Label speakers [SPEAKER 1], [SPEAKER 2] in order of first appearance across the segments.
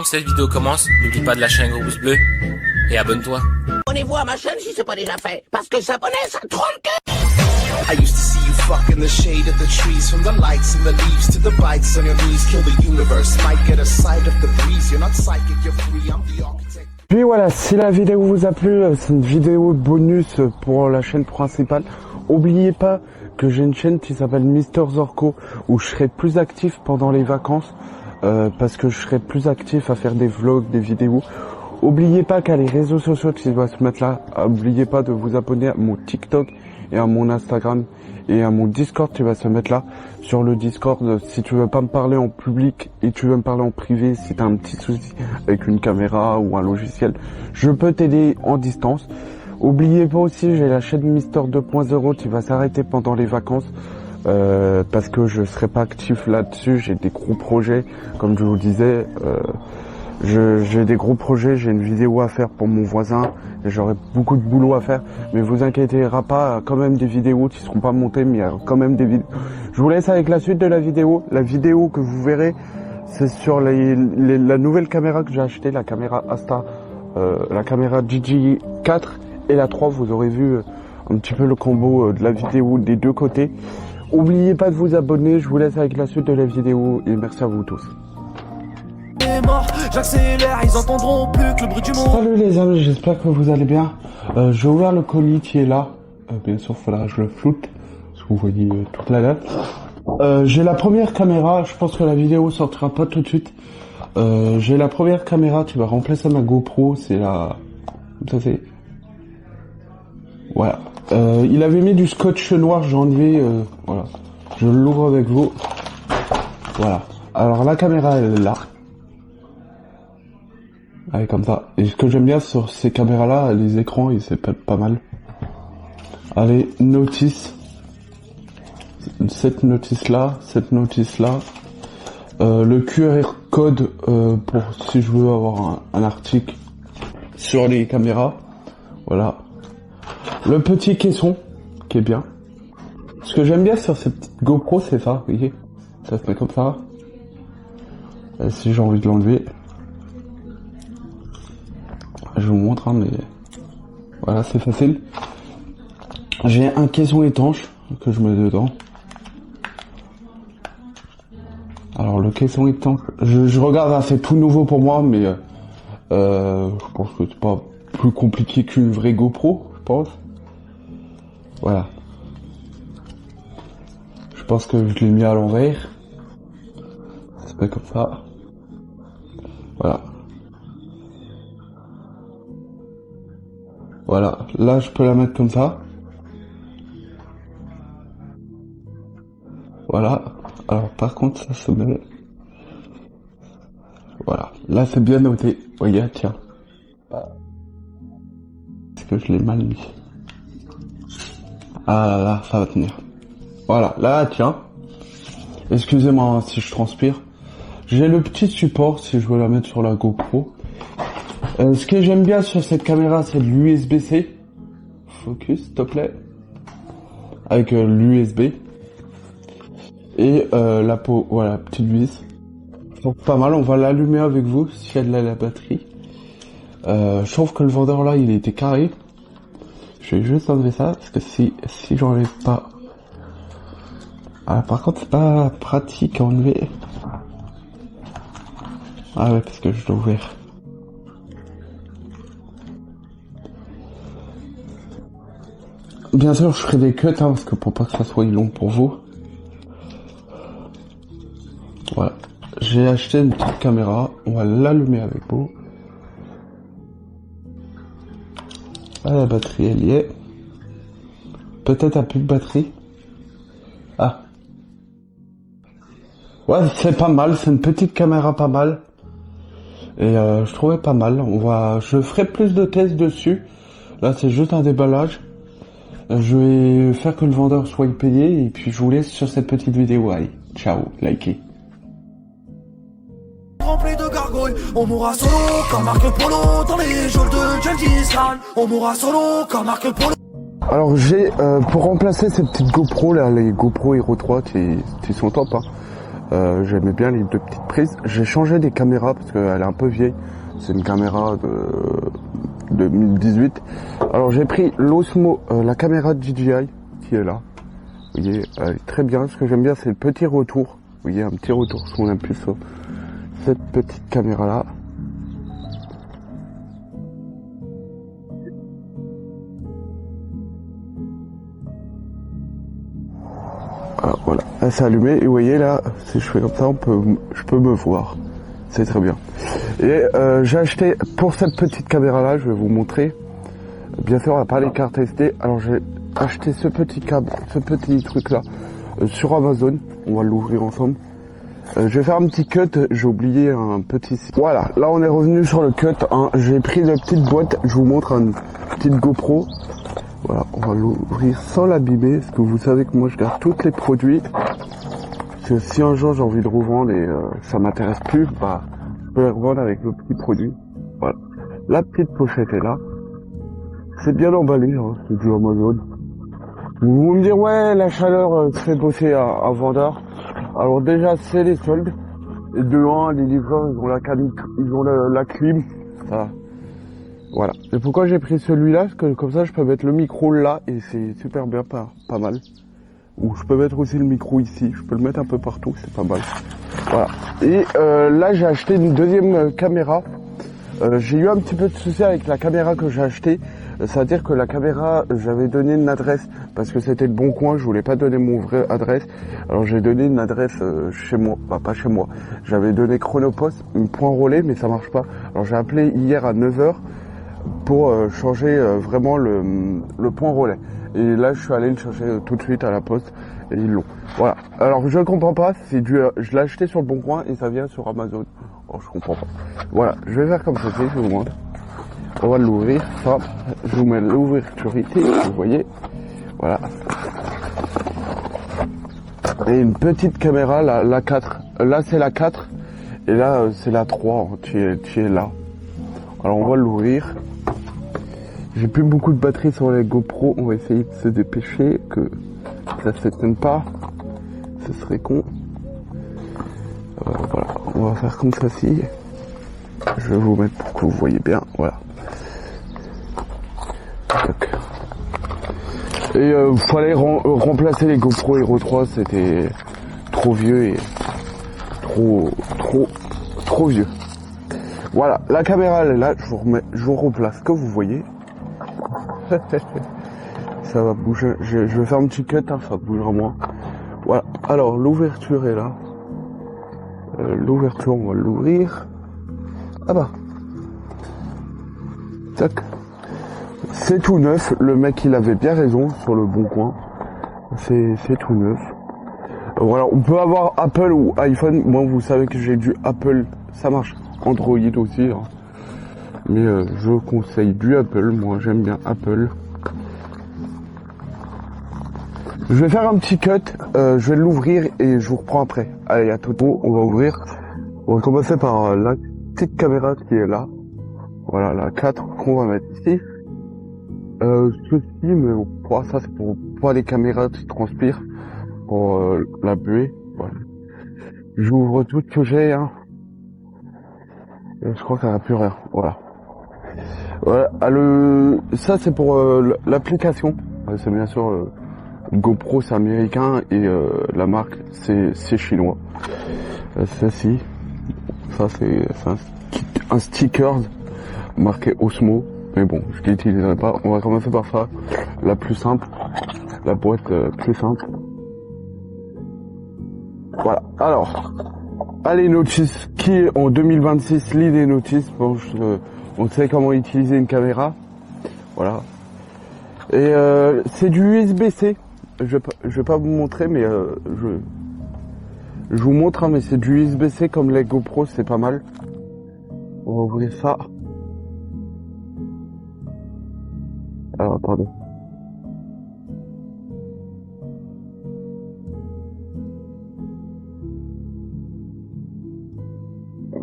[SPEAKER 1] que cette vidéo commence, n'oublie pas de lâcher un gros pouce bleu et abonne-toi.
[SPEAKER 2] Abonnez-vous à ma chaîne si c'est pas déjà fait, parce que s'abonner, ça troll le cœur.
[SPEAKER 3] I used to see you fuck in the shade of the trees, from the lights and the leaves to the bites on your knees. Kill the universe, might get a sight of the breeze. You're not psychic, you're free, I'm the architect.
[SPEAKER 4] Puis voilà, si la vidéo vous a plu, c'est une vidéo bonus pour la chaîne principale. Oubliez pas que j'ai une chaîne qui s'appelle Mister Zorko, où je serai plus actif pendant les vacances, parce que je serai plus actif à faire des vlogs, des vidéos. Oubliez pas qu'à les réseaux sociaux qui doivent se mettre là, oubliez pas de vous abonner à mon TikTok et à mon Instagram et à mon Discord qui va se mettre là. Sur le Discord, si tu veux pas me parler en public et tu veux me parler en privé, si tu as un petit souci avec une caméra ou un logiciel, je peux t'aider en distance. Oubliez pas aussi, j'ai la chaîne Mister 2.0 qui va s'arrêter pendant les vacances, parce que je serai pas actif là-dessus. J'ai des gros projets, comme je vous disais. J'ai des gros projets, j'ai une vidéo à faire pour mon voisin, et j'aurai beaucoup de boulot à faire, mais vous inquiétez pas, quand même des vidéos qui seront pas montées, mais il y a quand même des vidéos. Je vous laisse avec la suite de la vidéo. La vidéo que vous verrez, c'est sur la nouvelle caméra que j'ai achetée, la caméra Asta, la caméra GG4 et la 3, vous aurez vu un petit peu le combo de la vidéo des deux côtés. Oubliez pas de vous abonner, je vous laisse avec la suite de la vidéo, et merci à vous tous.
[SPEAKER 5] J'accélère, ils entendront plus que le bruit du monde.
[SPEAKER 4] Salut les amis, j'espère que vous allez bien. J'ai ouvert le colis qui est là. Bien sûr, faudra que je le floute, parce que vous voyez toute la date. J'ai la première caméra, je pense que la vidéo sortira pas tout de suite. J'ai la première caméra qui va remplacer ma GoPro, c'est la... Ça c'est... Voilà. Il avait mis du scotch noir, j'ai enlevé, voilà. Je l'ouvre avec vous. Voilà. Alors la caméra elle est là. Allez, comme ça. Et ce que j'aime bien sur ces caméras-là, les écrans, ils s'épellent pas mal. Allez, notice. Cette notice-là, cette notice-là. Le QR code pour si je veux avoir un article sur les caméras. Voilà. Le petit caisson, qui est bien. Ce que j'aime bien sur ces petites GoPro, c'est ça, vous voyez. Ça se met comme ça. Et si j'ai envie de l'enlever... Je vous montre, hein, mais voilà, c'est facile. J'ai un caisson étanche que je mets dedans. Alors le caisson étanche, je regarde, c'est tout nouveau pour moi, mais je pense que c'est pas plus compliqué qu'une vraie GoPro, je pense. Voilà. Je pense que je l'ai mis à l'envers. Ça se fait comme ça. Voilà. Voilà, là je peux la mettre comme ça. Voilà, alors par contre ça se met... Voilà, là c'est bien noté. Regarde, tiens. Est-ce que je l'ai mal mis? Ah là, ça va tenir. Voilà, là tiens. Excusez-moi si je transpire. J'ai le petit support si je veux la mettre sur la GoPro. Ce que j'aime bien sur cette caméra, c'est l'USB-C. Focus, s'il te plaît. Avec l'USB. Et la peau, voilà, petite vis. Donc pas mal, on va l'allumer avec vous, si elle a la batterie. Je trouve que le vendeur là, il était carré. Je vais juste enlever ça, parce que si j'enlève pas... Ah, par contre, c'est pas pratique à enlever. Ah ouais, parce que je l'ai ouvert. Bien sûr, je ferai des cuts, hein, parce que pour pas que ça soit long pour vous. Voilà. J'ai acheté une petite caméra. On va l'allumer avec vous. Ah, la batterie, elle y est. Peut-être un peu de batterie. Ah. Ouais, c'est pas mal. C'est une petite caméra pas mal. Et je trouvais pas mal. Je ferai plus de tests dessus. Là, c'est juste un déballage. Je vais faire que le vendeur soit payé et puis je vous laisse sur cette petite vidéo. Allez, ciao, likez.
[SPEAKER 5] Rempli de gargouilles, on mourra solo comme Marc Polo dans les jours de Gengis Khan. On mourra solo comme Marc Polo.
[SPEAKER 4] Alors j'ai, pour remplacer ces petites GoPro là, les GoPro Hero 3 qui sont top, hein. J'aimais bien les deux petites prises. J'ai changé des caméras parce qu'elle est un peu vieille. C'est une caméra de 2018. Alors j'ai pris l'Osmo, la caméra DJI qui est là. Vous voyez, elle est très bien. Ce que j'aime bien, c'est le petit retour. Vous voyez, un petit retour sur on appuie sur cette petite caméra là. Alors, voilà, elle s'est allumée et vous voyez là, si je fais comme ça, je peux me voir. C'est très bien. Et j'ai acheté pour cette petite caméra là, je vais vous montrer. Bien sûr, on n'a pas les cartes SD. Alors j'ai acheté ce petit câble, ce petit truc là sur Amazon. On va l'ouvrir ensemble. Je vais faire un petit cut. J'ai oublié un petit. Voilà, là on est revenu sur le cut. Hein. J'ai pris la petite boîte. Je vous montre une petite GoPro. Voilà, on va l'ouvrir sans l'abîmer, parce que vous savez que moi je garde tous les produits. Parce que si un jour j'ai envie de revendre et ça m'intéresse plus, bah je peux les revendre avec le petit produit. Voilà. La petite pochette est là. C'est bien emballé, hein, c'est du Amazon. Vous me dire ouais, la chaleur se fait bosser à vendeur. Alors déjà c'est les soldes. Et de loin, les livreurs ils ont la clim. Ça. Voilà. Et pourquoi j'ai pris celui-là? Parce que comme ça, je peux mettre le micro là et c'est super bien, pas mal. Ou je peux mettre aussi le micro ici. Je peux le mettre un peu partout, c'est pas mal. Voilà. Et là, j'ai acheté une deuxième caméra. J'ai eu un petit peu de souci avec la caméra que j'ai achetée. C'est-à-dire que la caméra, j'avais donné une adresse parce que c'était le bon coin. Je voulais pas donner mon vrai adresse. Alors j'ai donné une adresse chez moi, bah, pas chez moi. J'avais donné Chronopost, un point relais, mais ça marche pas. Alors j'ai appelé hier à 9h. Pour changer vraiment le point relais. Et là, je suis allé le chercher tout de suite à la poste et ils l'ont. Voilà. Alors, je ne comprends pas. C'est je l'ai acheté sur le Bon Coin et ça vient sur Amazon. Oh, je comprends pas. Voilà. Je vais faire comme ça. Je vous montre. On va l'ouvrir. Ça. Je vous mets l'ouverture ici. Vous voyez. Voilà. Et une petite caméra, la 4. Là, c'est la 4. Et là, c'est la 3. Tu es là. Alors, on va l'ouvrir. J'ai plus beaucoup de batterie sur les GoPro, on va essayer de se dépêcher, que ça ne s'éteigne pas, ce serait con. Voilà, on va faire comme ça ci. Je vais vous mettre pour que vous voyez bien, voilà. Tac. Et fallait remplacer les GoPro Hero 3, c'était trop vieux et trop vieux. Voilà, la caméra elle est là, je vous replace que vous voyez. Ça va bouger, je vais faire un petit cut, hein, ça bougera moins. Voilà, alors l'ouverture est là. L'ouverture, on va l'ouvrir. Ah bah. Tac. C'est tout neuf, le mec il avait bien raison sur le Bon Coin. C'est tout neuf. Voilà, on peut avoir Apple ou iPhone. Moi vous savez que j'ai du Apple, ça marche. Android aussi. Hein. Mais je conseille du Apple, moi j'aime bien Apple. Je vais faire un petit cut, je vais l'ouvrir et je vous reprends après. Allez, à tout de suite, on va ouvrir. On va commencer par la petite caméra qui est là. Voilà, la 4 qu'on va mettre ici. Ceci, mais pour ça c'est pour pas les caméras qui transpirent, pour la buée. Voilà. J'ouvre tout ce que j'ai, hein. Et je crois qu'il n'y a plus rien, voilà. Voilà, ça c'est pour l'application. C'est bien sûr GoPro, c'est américain et la marque c'est chinois. Ceci, ça c'est un sticker marqué Osmo, mais bon, je l'utiliserai pas. On va commencer par ça, la plus simple, la boîte plus simple. Voilà. Alors, allez notice qui est en 2026 l'idée notice. Bon, on sait comment utiliser une caméra. Voilà. Et c'est du USB-C. Je vais pas vous montrer, mais je vous montre, hein, mais c'est du USB-C comme les GoPro, c'est pas mal. On va ouvrir ça. Alors, pardon.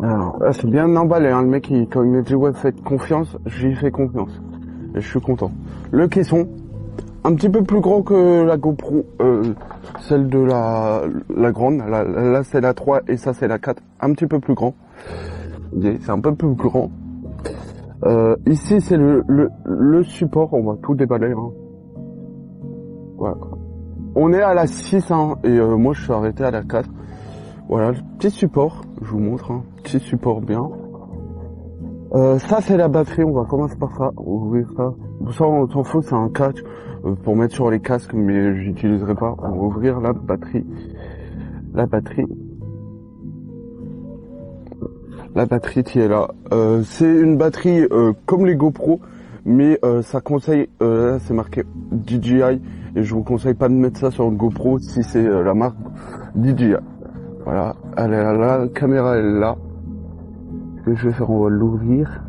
[SPEAKER 4] Alors, là, c'est bien emballé, hein, le mec, quand il me dit ouais, faites confiance, j'y fais confiance. Et je suis content. Le caisson, un petit peu plus grand que la GoPro, celle de la grande. Là c'est la 3 et ça c'est la 4, un petit peu plus grand. C'est un peu plus grand. Ici c'est le support, on va tout déballer. Hein. Voilà. On est à la 6 hein, et moi je suis arrêté à la 4. Voilà, le petit support, je vous montre, hein, petit support bien. Ça c'est la batterie, on va commencer par ça, ouvrir ça. Ça on s'en fout, c'est un catch pour mettre sur les casques, mais j'utiliserai pas. On va ouvrir la batterie. La batterie qui est là. C'est une batterie comme les GoPro, mais ça conseille, là c'est marqué DJI, et je vous conseille pas de mettre ça sur une GoPro si c'est la marque DJI. Voilà, elle est là, la caméra elle est là. Ce que je vais faire, on va l'ouvrir.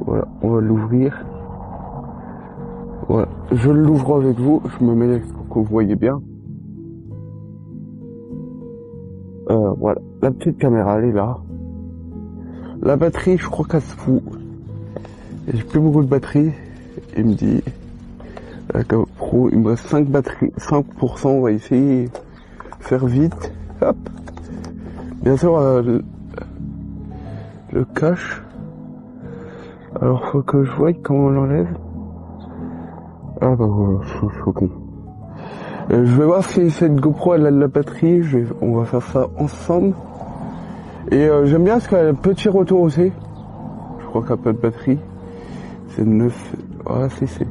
[SPEAKER 4] Voilà, on va l'ouvrir. Voilà, je l'ouvre avec vous, je me mets pour que vous voyez bien. Voilà, la petite caméra elle est là. La batterie, je crois qu'elle se fout. J'ai plus beaucoup de batterie. Il me dit, la GoPro, il me reste 5 batteries, 5%, on va essayer de faire vite. Hop. Bien sûr, le cache. Alors, faut que je voie comment on l'enlève. Ah bah voilà, je suis con. Je vais voir si cette GoPro elle a de la batterie, on va faire ça ensemble. Et j'aime bien parce qu'elle a un petit retour aussi. Je crois qu'elle a pas de batterie. C'est 9. Ah si c'est.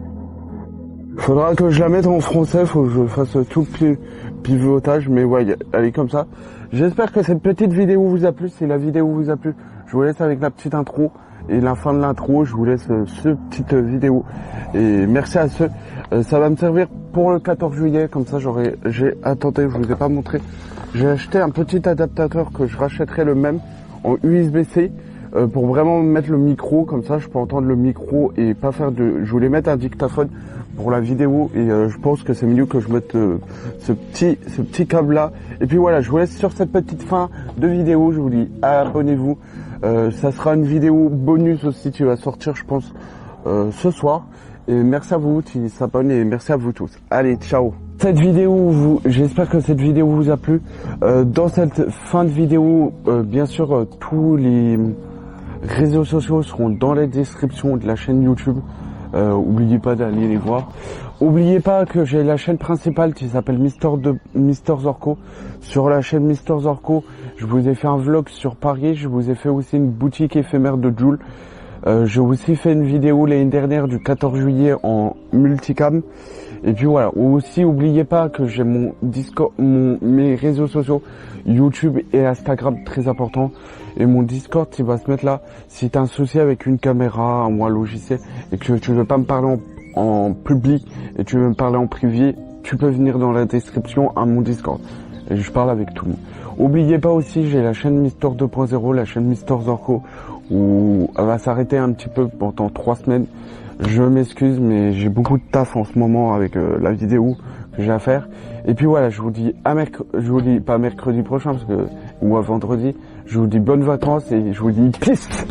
[SPEAKER 4] Faudra que je la mette en français, faut que je fasse tout le pivotage, mais ouais, elle est comme ça. J'espère que cette petite vidéo vous a plu. Si la vidéo vous a plu, je vous laisse avec la petite intro. Et la fin de l'intro, je vous laisse ce petite vidéo. Et merci à ceux. Ça va me servir pour le 14 juillet. Comme ça, attendez, je vous ai pas montré. J'ai acheté un petit adaptateur que je rachèterai le même en USB-C pour vraiment mettre le micro. Comme ça, je peux entendre le micro et pas faire de. Je voulais mettre un dictaphone pour la vidéo et je pense que c'est mieux que je mette ce petit câble là. Et puis voilà, je vous laisse sur cette petite fin de vidéo. Je vous dis abonnez-vous. Ça sera une vidéo bonus aussi qui va sortir, je pense, ce soir. Et merci à vous qui s'abonnent et merci à vous tous. Allez, ciao. Cette vidéo, j'espère que cette vidéo vous a plu. Dans cette fin de vidéo, bien sûr, tous les réseaux sociaux seront dans la description de la chaîne YouTube. Oubliez pas d'aller les voir. Oubliez pas que j'ai la chaîne principale qui s'appelle Mister Zorko. Sur la chaîne Mister Zorko, je vous ai fait un vlog sur Paris. Je vous ai fait aussi une boutique éphémère de Joule. J'ai aussi fait une vidéo l'année dernière du 14 juillet en multicam. Et puis voilà. Aussi, oubliez pas que j'ai mon Discord, mes réseaux sociaux YouTube et Instagram très important. Et mon Discord qui va se mettre là. Si tu as un souci avec une caméra ou un logiciel et que tu veux pas me parler en public et tu veux me parler en privé, tu peux venir dans la description à mon Discord. Et je parle avec tout le monde. Oubliez pas aussi, j'ai la chaîne Mister 2.0, la chaîne Mister Zorko, où elle va s'arrêter un petit peu pendant 3 semaines. Je m'excuse, mais j'ai beaucoup de taf en ce moment avec la vidéo que j'ai à faire. Et puis voilà, je vous dis je vous dis pas mercredi prochain ou à vendredi. Je vous dis bonnes vacances et je vous dis peace.